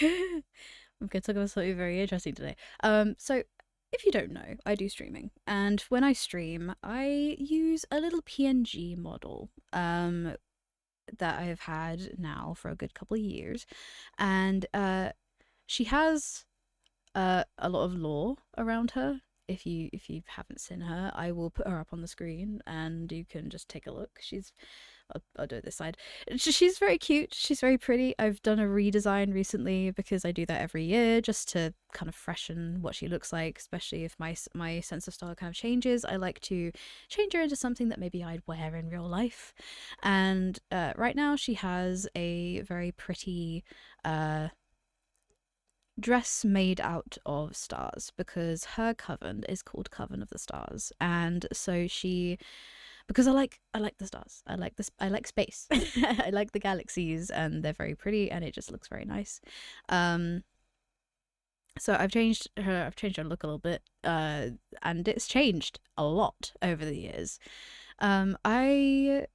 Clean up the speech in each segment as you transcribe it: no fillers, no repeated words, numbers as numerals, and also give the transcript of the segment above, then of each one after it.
I'm going to talk about something very interesting today. So if you don't know, I do streaming, and when I stream, I use a little PNG model. That I've had now for a good couple of years, and she has a lot of lore around her. If you haven't seen her, I will put her up on the screen, and you can just take a look. I'll do it this side. She's very cute. She's very pretty. I've done a redesign recently because I do that every year just to kind of freshen what she looks like, especially if my sense of style kind of changes. I like to change her into something that maybe I'd wear in real life. And right now she has a very pretty dress made out of stars because her coven is called Coven of the Stars, and so she, because I like the stars, I like space, I like the galaxies, and they're very pretty, and it just looks very nice. Um, so I've changed her look a little bit, and it's changed a lot over the years. I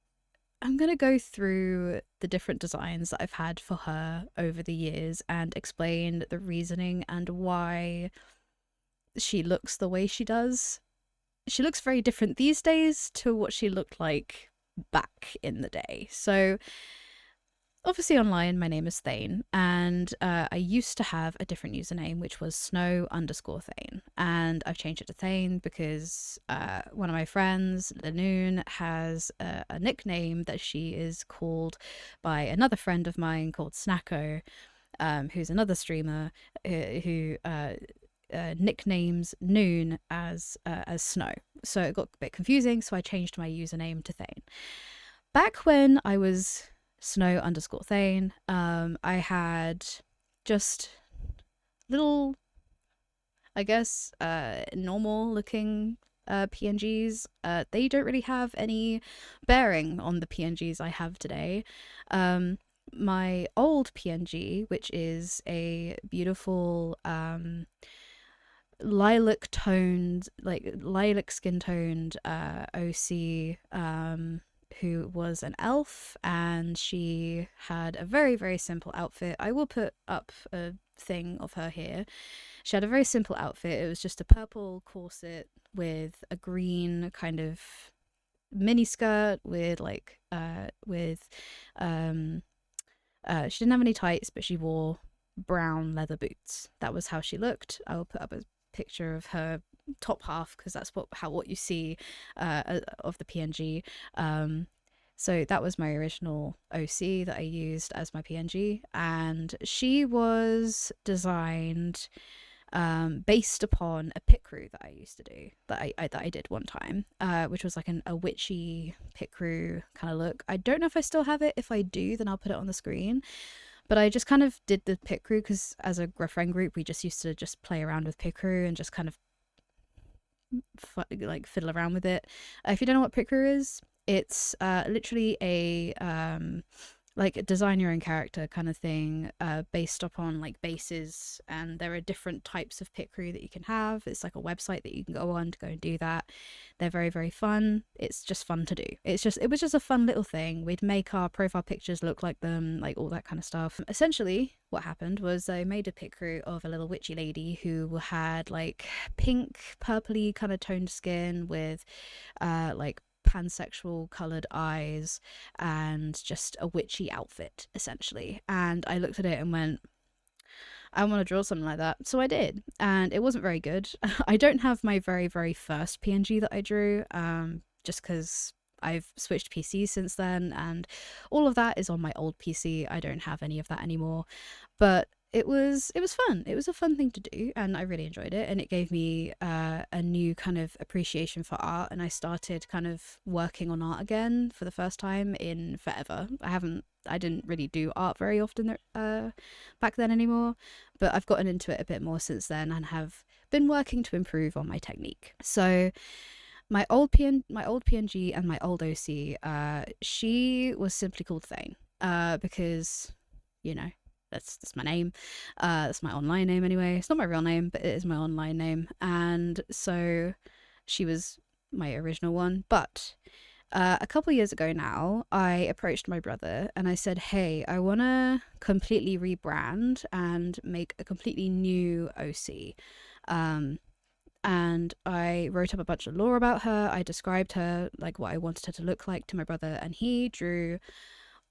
I'm going to go through the different designs that I've had for her over the years and explain the reasoning and why she looks the way she does. She looks very different these days to what she looked like back in the day. So, obviously, online, my name is Thane, and I used to have a different username, which was Snow_Thane. And I've changed it to Thane because one of my friends, Lanoon, has a nickname that she is called by another friend of mine called Snacko, who's another streamer who nicknames Noon as Snow. So it got a bit confusing, so I changed my username to Thane. Back when I was Snow_Thane, I had just little, I guess, normal looking PNGs. They don't really have any bearing on the PNGs I have today. My old PNG, which is a beautiful lilac toned, like lilac skin toned OC, who was an elf, and she had a very, very simple outfit. I will put up a thing of her here. She had a very simple outfit. It was just a purple corset with a green kind of mini skirt with she didn't have any tights, but she wore brown leather boots. That was how she looked. I will put up a picture of her top half because that's what you see of the PNG. So that was my original OC that I used as my PNG, and she was designed based upon a pit crew that I used to do, that I did one time, which was like a witchy pit crew kind of look. I don't know if I still have it. If I do, then I'll put it on the screen. But I just kind of did the pit crew because as a friend group, we just used to just play around with pit crew and just kind of like fiddle around with it. If you don't know what pit crew is, it's literally a like design your own character kind of thing, based upon like bases, and there are different types of pit crew that you can have. It's like a website that you can go on to go and do that. They're very, very fun. It's just fun to do. It was just a fun little thing. We'd make our profile pictures look like them, like all that kind of stuff. Essentially what happened was I made a pit crew of a little witchy lady who had like pink purpley kind of toned skin with like pansexual coloured eyes and just a witchy outfit, essentially. And I looked at it and went, I want to draw something like that. So I did, and it wasn't very good. I don't have my very, very first PNG that I drew, just because I've switched PCs since then, and all of that is on my old PC. I don't have any of that anymore. But it was fun. It was a fun thing to do, and I really enjoyed it. And it gave me a new kind of appreciation for art. And I started kind of working on art again for the first time in forever. I didn't really do art very often back then anymore, but I've gotten into it a bit more since then and have been working to improve on my technique. So my old PNG and my old OC, she was simply called Thane, because you know that's my name. That's my online name anyway. It's not my real name, but it is my online name, and so she was my original one. But A couple years ago now, I approached my brother and I said, "Hey, I want to completely rebrand and make a completely new OC." Um, and I wrote up a bunch of lore about her. I described her, like what I wanted her to look like, to my brother, and he drew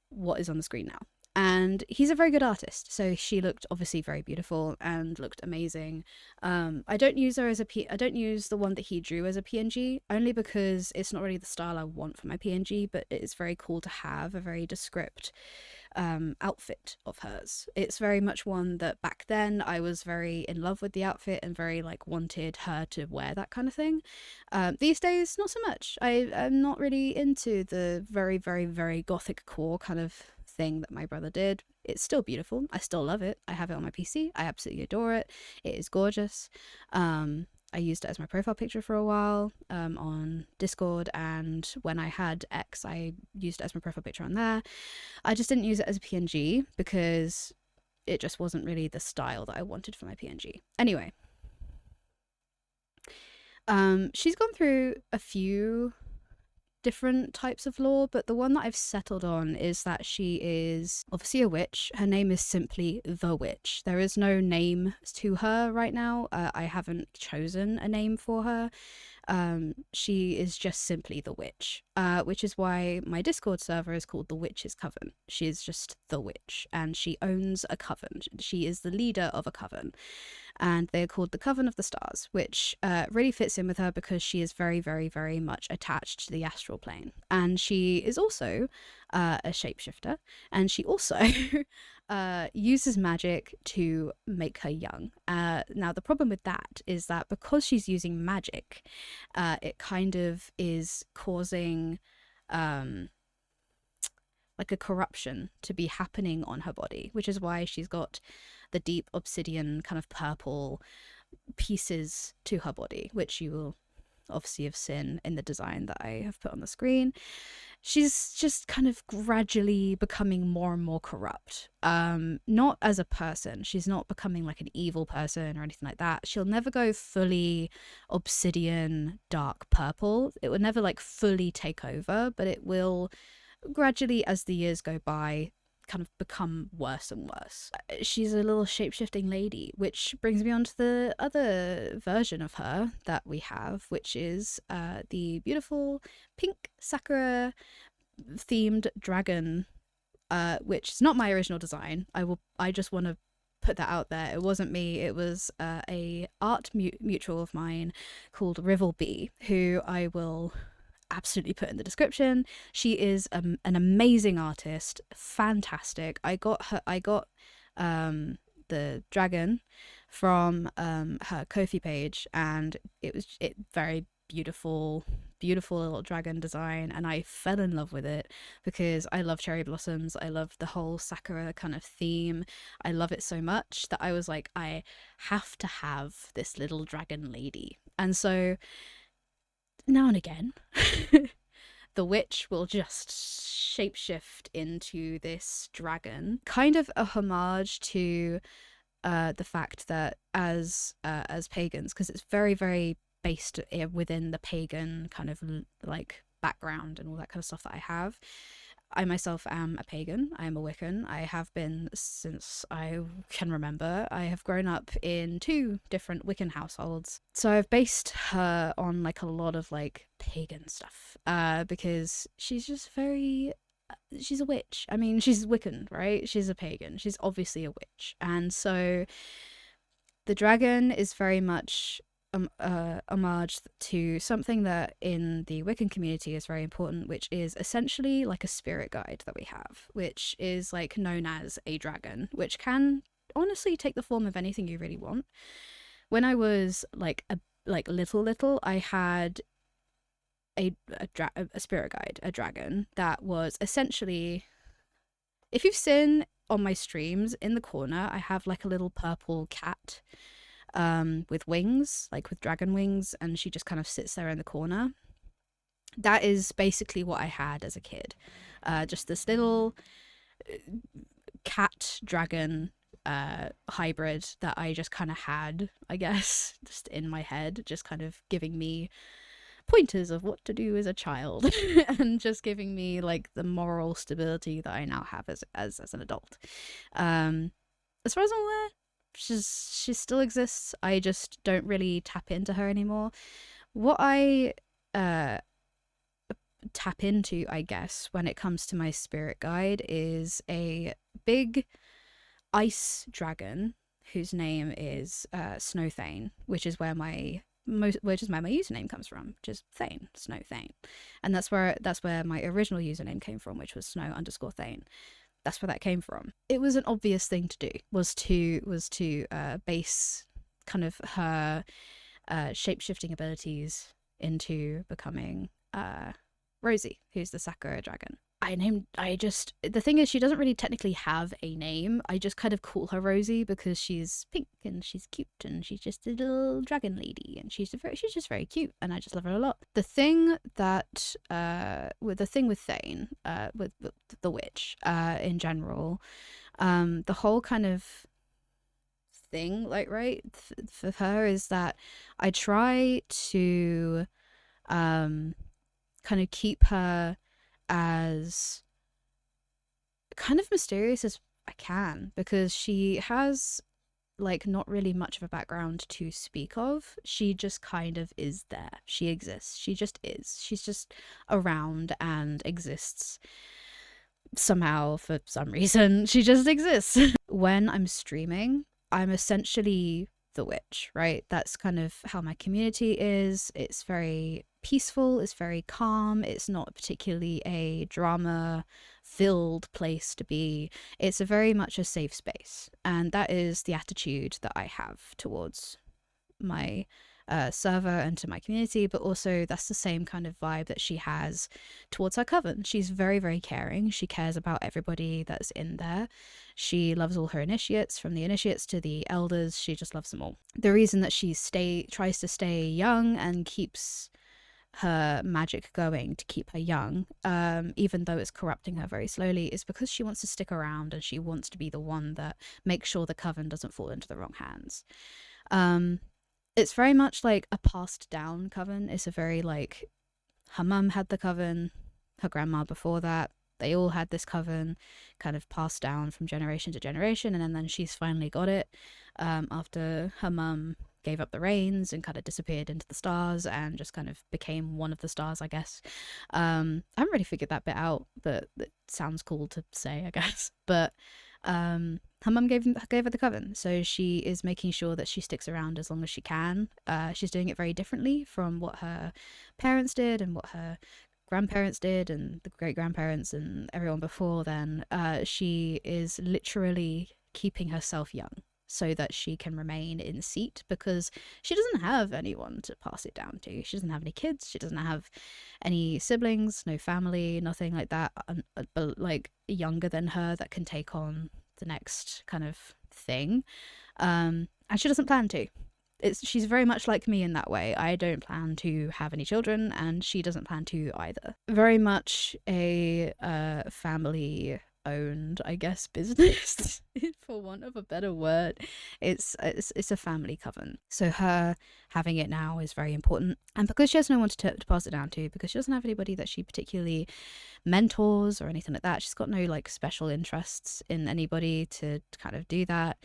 what is on the screen now. And he's a very good artist, so she looked obviously very beautiful and looked amazing. I don't use her as I don't use the one that he drew as a PNG, only because it's not really the style I want for my PNG. But it is very cool to have a very descript outfit of hers. It's very much one that back then I was very in love with the outfit and very like wanted her to wear that kind of thing. These days, not so much. I'm not really into the very, very, very gothic core kind of thing that my brother did. It's still beautiful. I still love it. I have it on my PC. I absolutely adore it. It is gorgeous. I used it as my profile picture for a while on Discord, and when I had X, I used it as my profile picture on there. I just didn't use it as a PNG because it just wasn't really the style that I wanted for my PNG. Anyway, she's gone through a few different types of lore, but the one that I've settled on is that she is obviously a witch. Her name is simply the witch. There is no name to her right now. I haven't chosen a name for her. She is just simply the witch, which is why my Discord server is called the Witch's Coven. She is just the witch, and she owns a coven. She is the leader of a coven, and they're called the Coven of the Stars, which really fits in with her because she is very, very, very much attached to the astral plane. And she is also a shapeshifter, and she also uses magic to make her young. Now, the problem with that is that because she's using magic, it kind of is causing like a corruption to be happening on her body, which is why she's got the deep obsidian kind of purple pieces to her body, which you will obviously have seen in the design that I have put on the screen. She's just kind of gradually becoming more and more corrupt. Not as a person. She's not becoming like an evil person or anything like that. She'll never go fully obsidian dark purple. It would never like fully take over, but it will gradually, as the years go by, kind of become worse and worse. She's a little shape-shifting lady, which brings me on to the other version of her that we have, which is the beautiful pink sakura themed dragon, which is not my original design. I just want to put that out there. It wasn't me. It was a art mutual of mine called Rivel B, who I will absolutely put in the description. She is an amazing artist, fantastic. I got the dragon from her Ko-fi page, and it very beautiful, beautiful little dragon design, and I fell in love with it because I love cherry blossoms. I love the whole sakura kind of theme. I love it so much that I was like, I have to have this little dragon lady. And so now and again, the witch will just shapeshift into this dragon, kind of a homage to the fact that as pagans, because it's very, very based within the pagan kind of like background and all that kind of stuff that I have. I myself am a pagan. I am a Wiccan. I have been since I can remember. I have grown up in 2 different Wiccan households. So I've based her on like a lot of like pagan stuff because she's just very she's a witch. I mean, she's Wiccan, right? She's a pagan. She's obviously a witch. And so the dragon is very much homage to something that in the Wiccan community is very important, which is essentially like a spirit guide that we have, which is like known as a dragon, which can honestly take the form of anything you really want. When I was like little, I had a spirit guide, a dragon that was essentially, if you've seen on my streams in the corner, I have like a little purple cat with wings, like with dragon wings, and she just kind of sits there in the corner. That is basically what I had as a kid. Just this little cat dragon hybrid that I just kind of had, I guess, just in my head, just kind of giving me pointers of what to do as a child and just giving me like the moral stability that I now have as an adult. As far as I'm aware, she still exists. I just don't really tap into her anymore. What I tap into, I guess, when it comes to my spirit guide is a big ice dragon whose name is Snowthane, which is where my username comes from, which is Thane, Snow Thane, and that's where my original username came from, which was Snow_Thane. That's where that came from. It was an obvious thing to do, was to base kind of her shape-shifting abilities into becoming Rosie, who's the Sakura dragon. The thing is, she doesn't really technically have a name. I just kind of call her Rosie because she's pink and she's cute and she's just a little dragon lady and she's just very cute and I just love her a lot. The thing that with Thane, with the witch, in general, the whole kind of thing, like, right, for her is that I try to kind of keep her as kind of mysterious as I can, because she has like not really much of a background to speak of. She just kind of is there. She exists. She just is. She's just around and exists somehow, for some reason. She just exists. When I'm streaming, I'm essentially the witch, right? That's kind of how my community is. It's very peaceful, it's very calm, it's not particularly a drama filled place to be. It's a very much a safe space, and that is the attitude that I have towards my server and to my community, but also that's the same kind of vibe that she has towards her coven. She's very, very caring. She cares about everybody that's in there. She loves all her initiates, from the initiates to the elders. She just loves them all. The reason that she tries to stay young and keeps her magic going to keep her young, even though it's corrupting her very slowly, is because she wants to stick around and she wants to be the one that makes sure the coven doesn't fall into the wrong hands. It's very much like a passed down coven. It's a very like, her mum had the coven, her grandma before that, they all had this coven kind of passed down from generation to generation, and then she's finally got it after her mum gave up the reins and kind of disappeared into the stars and just kind of became one of the stars, I guess. I haven't really figured that bit out, but it sounds cool to say, I guess. But her mum gave her the coven, so she is making sure that she sticks around as long as she can. She's doing it very differently from what her parents did and what her grandparents did and the great grandparents and everyone before then. She is literally keeping herself young so that she can remain in seat, because she doesn't have anyone to pass it down to. She doesn't have any kids, she doesn't have any siblings, no family, nothing like that, like younger than her that can take on the next kind of thing. And she doesn't plan to. She's very much like me in that way. I don't plan to have any children, and she doesn't plan to either. Very much a family owned, I guess, business for want of a better word. It's a family coven, so her having it now is very important. And because she has no one to pass it down to, because she doesn't have anybody that she particularly mentors or anything like that, she's got no like special interests in anybody to kind of do that.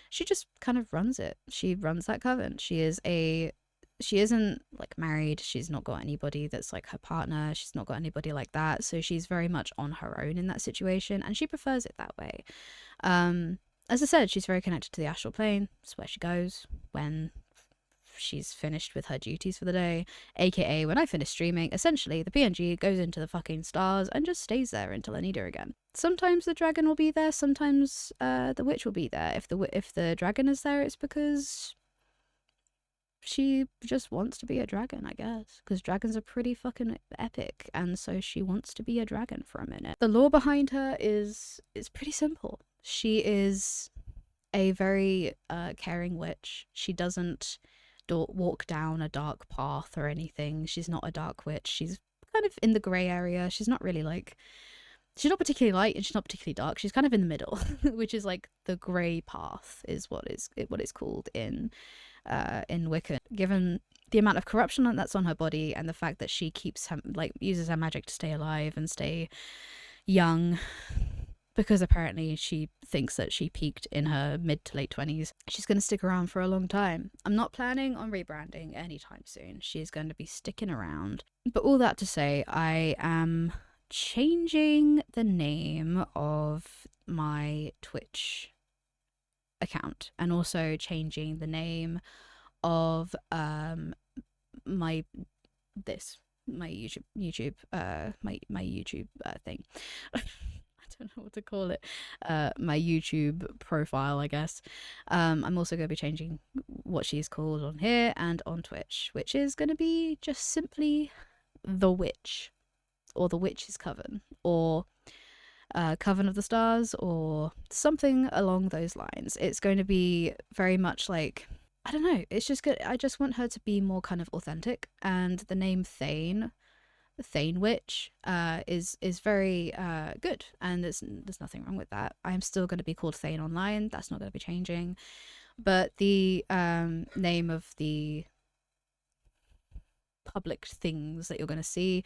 She just kind of runs it. She runs that coven. She isn't like married. She's not got anybody that's like her partner. She's not got anybody like that. So she's very much on her own in that situation, and she prefers it that way. As I said, she's very connected to the astral plane. It's where she goes when she's finished with her duties for the day, aka when I finish streaming. Essentially, the PNG goes into the fucking stars and just stays there until I need her again. Sometimes the dragon will be there, sometimes the witch will be there. If the dragon is there, it's because she just wants to be a dragon, I guess, because dragons are pretty fucking epic, and so she wants to be a dragon for a minute. The lore behind her is pretty simple. She is a very caring witch. She doesn't walk down a dark path or anything. She's not a dark witch. She's kind of in the grey area. She's not really like, she's not particularly light and she's not particularly dark. She's kind of in the middle, which is like the grey path is what it's called in Wiccan. Given the amount of corruption that's on her body, and the fact that she keeps like uses her magic to stay alive and stay young, because apparently she thinks that she peaked in her mid to late 20s. She's going to stick around for a long time. I'm not planning on rebranding anytime soon. She's going to be sticking around. But all that to say, I am changing the name of my Twitch account, and also changing the name of my YouTube thing. I don't know what to call it. My YouTube profile, I guess. I'm also going to be changing what she's called on here and on Twitch, which is going to be just simply The Witch, or The Witch's Coven, or Coven of the Stars, or something along those lines. It's going to be very much like, I don't know, it's just good. I just want her to be more kind of authentic, and the name Thane Witch, is very good, and there's nothing wrong with that. I'm still going to be called Thane online. That's not going to be changing, but the name of the public things that you're going to see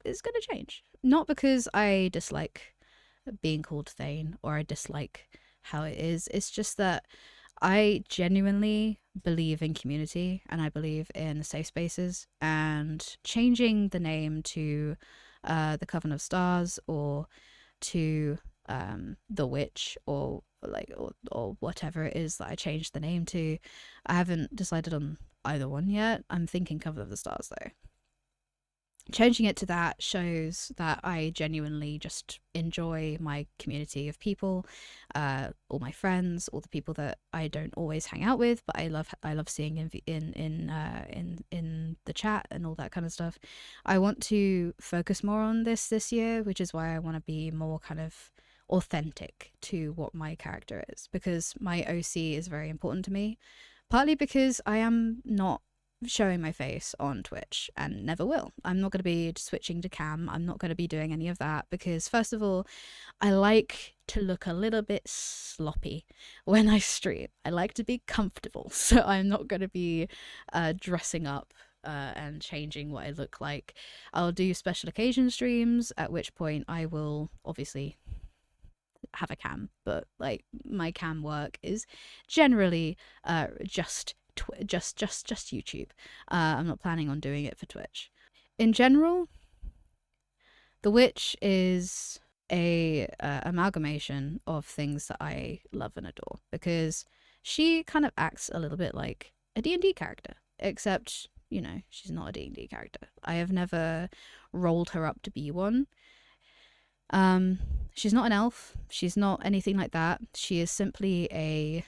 is going to change. Not because I dislike being called Thane, or I dislike how it is. It's just that I genuinely believe in community, and I believe in safe spaces, and changing the name to the Coven of Stars, or to The Witch, or whatever it is that I changed the name to. I haven't decided on either one yet. I'm thinking Coven of the Stars though. Changing it to that shows that I genuinely just enjoy my community of people, all my friends, all the people that I don't always hang out with, but I love seeing in the chat and all that kind of stuff. I want to focus more on this year, which is why I want to be more kind of authentic to what my character is, because my OC is very important to me, partly because I am not showing my face on Twitch, and never will. I'm not going to be switching to cam. I'm not going to be doing any of that, because first of all, I like to look a little bit sloppy when I stream. I like to be comfortable, so I'm not going to be dressing up and changing what I look like. I'll do special occasion streams, at which point I will obviously have a cam, but like my cam work is generally just YouTube. I'm not planning on doing it for Twitch. In general, The Witch is a amalgamation of things that I love and adore, because she kind of acts a little bit like a D&D character, except, you know, she's not a D&D character. I have never rolled her up to be one. She's not an elf. She's not anything like that. She is simply a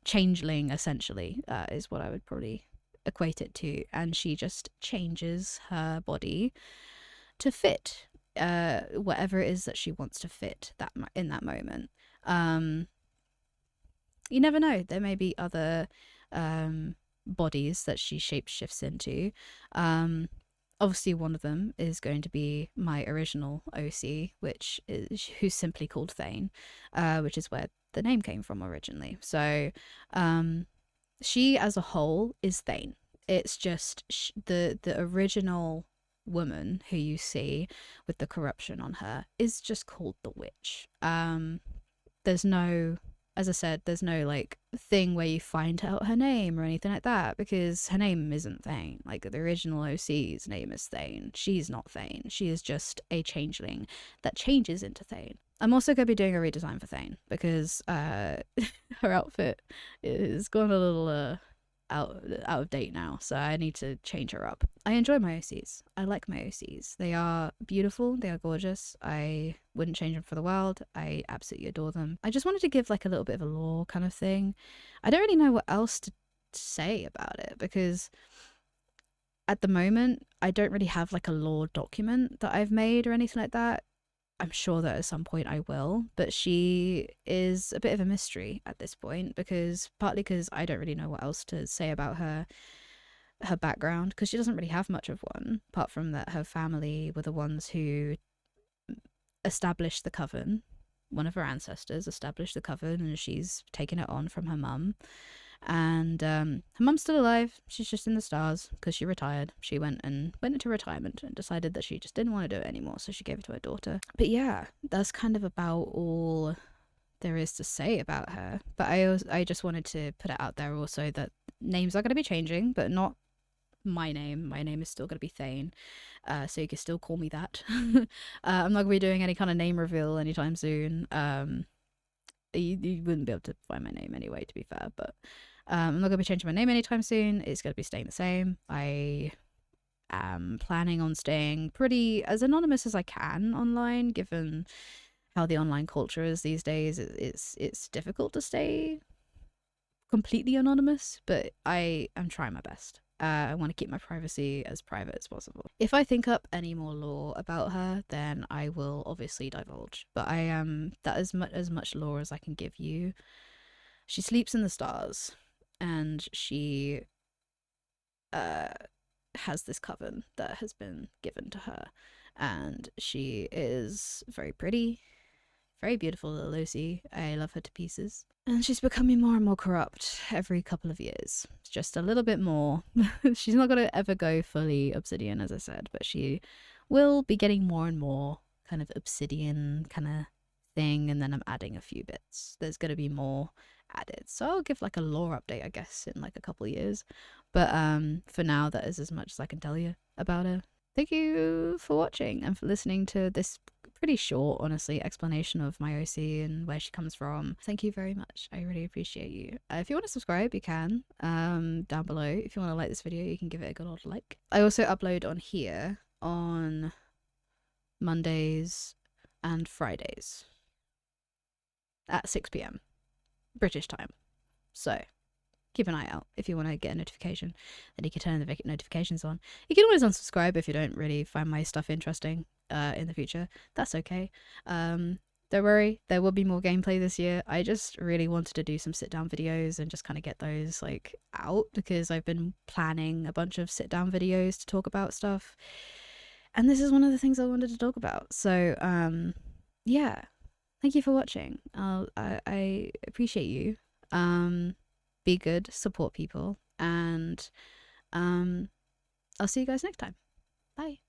changeling, essentially, is what I would probably equate it to. And she just changes her body to fit whatever it is that she wants to fit in that moment. You never know. There may be other bodies that she shapeshifts into. Obviously, one of them is going to be my original OC, who's simply called Thane, which is where the name came from originally. So, she as a whole is Thane. It's just the original woman who you see with the corruption on her is just called the Witch. There's no, as I said, there's no like thing where you find out her name or anything like that, because her name isn't Thane. Like, the original OC's name is Thane. She's not Thane. She is just a changeling that changes into Thane. I'm also going to be doing a redesign for Thane, because her outfit is gone a little out of date now, so I need to change her up. I enjoy my OCs. I like my OCs. They are beautiful. They are gorgeous. I wouldn't change them for the world. I absolutely adore them. I just wanted to give like a little bit of a lore kind of thing. I don't really know what else to say about it, because at the moment I don't really have like a lore document that I've made or anything like that. I'm sure that at some point I will, but she is a bit of a mystery at this point, partly because I don't really know what else to say about her background, because she doesn't really have much of one, apart from that her family were the ones who established the coven, one of her ancestors established the coven, and she's taken it on from her mum. And her mum's still alive. She's just in the stars because she retired. She went into retirement and decided that she just didn't want to do it anymore, so she gave it to her daughter. But yeah, that's kind of about all there is to say about her. But I just wanted to put it out there also that names are going to be changing, but not my name. My name is still going to be Thane, so you can still call me that. I'm not going to be doing any kind of name reveal anytime soon. You wouldn't be able to find my name anyway, to be fair, but I'm not going to be changing my name anytime soon. It's going to be staying the same. I am planning on staying pretty as anonymous as I can online, given how the online culture is these days. It's difficult to stay completely anonymous, but I am trying my best. I want to keep my privacy as private as possible. If I think up any more lore about her, then I will obviously divulge. But I am that is as much lore as I can give you. She sleeps in the stars, and she has this coven that has been given to her, and she is very pretty, very beautiful little Lucy. I love her to pieces. And she's becoming more and more corrupt every couple of years. Just a little bit more. She's not going to ever go fully obsidian, as I said, but she will be getting more and more kind of obsidian kind of thing. And then I'm adding a few bits. There's going to be more added. So I'll give like a lore update, I guess, in like a couple of years. But for now, that is as much as I can tell you about her. Thank you for watching and for listening to this pretty short, honestly, explanation of my OC and where she comes from. Thank you very much. I really appreciate you. If you want to subscribe, you can down below. If you want to like this video, you can give it a good old like. I also upload on here on Mondays and Fridays at 6 p.m. British time. So keep an eye out if you want to get a notification. Then you can turn the notifications on. You can always unsubscribe if you don't really find my stuff interesting in the future. That's okay. Don't worry, there will be more gameplay this year. I just really wanted to do some sit down videos and just kind of get those like out, because I've been planning a bunch of sit down videos to talk about stuff, and this is one of the things I wanted to talk about. So yeah, thank you for watching. I appreciate you. Be good, support people, and I'll see you guys next time. Bye.